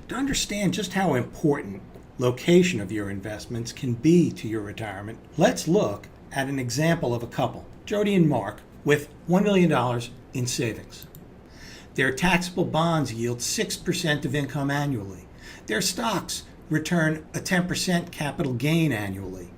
To understand just how important location of your investments can be to your retirement, let's look at an example of a couple, Jody and Mark, with $1 million in savings. Their taxable bonds yield 6% of income annually. Their stocks return a 10% capital gain annually.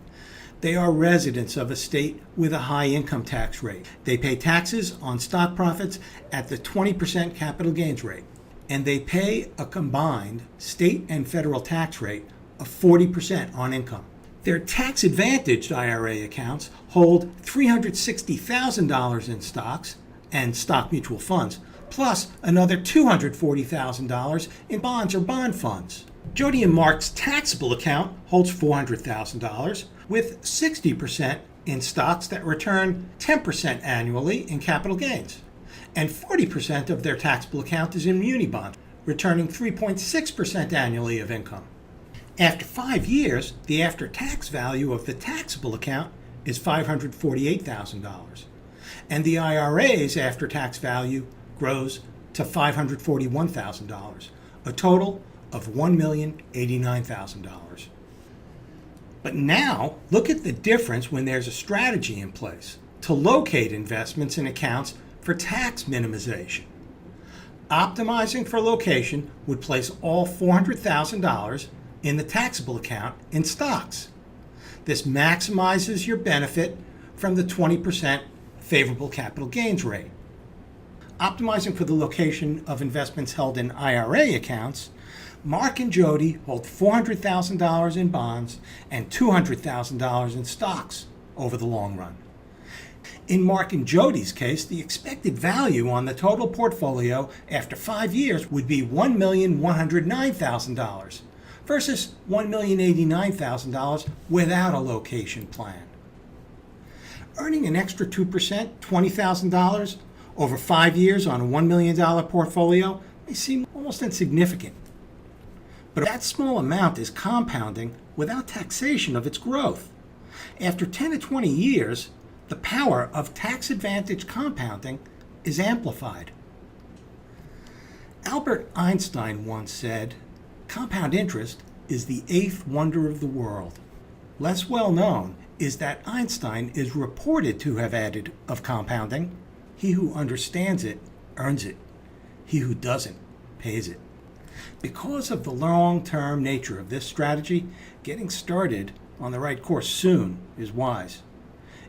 They are residents of a state with a high income tax rate. They pay taxes on stock profits at the 20% capital gains rate, and they pay a combined state and federal tax rate of 40% on income. Their tax-advantaged IRA accounts hold $360,000 in stocks and stock mutual funds, plus another $240,000 in bonds or bond funds. Jody and Mark's taxable account holds $400,000 with 60% in stocks that return 10% annually in capital gains. And 40% of their taxable account is in muni bonds, returning 3.6% annually of income. After 5 years, the after-tax value of the taxable account is $548,000, and the IRA's after-tax value grows to $541,000, a total of $1,089,000. But now, look at the difference when there's a strategy in place to locate investments in accounts for tax minimization. Optimizing for location would place all $400,000 in the taxable account in stocks. This maximizes your benefit from the 20% favorable capital gains rate. Optimizing for the location of investments held in IRA accounts, Mark and Jody hold $400,000 in bonds and $200,000 in stocks over the long run. In Mark and Jody's case, the expected value on the total portfolio after 5 years would be $1,109,000 versus $1,089,000 without a location plan. Earning an extra 2%, $20,000, over 5 years on a $1 million portfolio may seem almost insignificant. But that small amount is compounding without taxation of its growth. After 10 to 20 years, the power of tax-advantaged compounding is amplified. Albert Einstein once said, "Compound interest is the eighth wonder of the world." Less well known is that Einstein is reported to have added of compounding, "He who understands it earns it. He who doesn't pays it." Because of the long-term nature of this strategy, getting started on the right course soon is wise.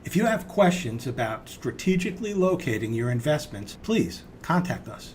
If you have questions about strategically locating your investments, please contact us.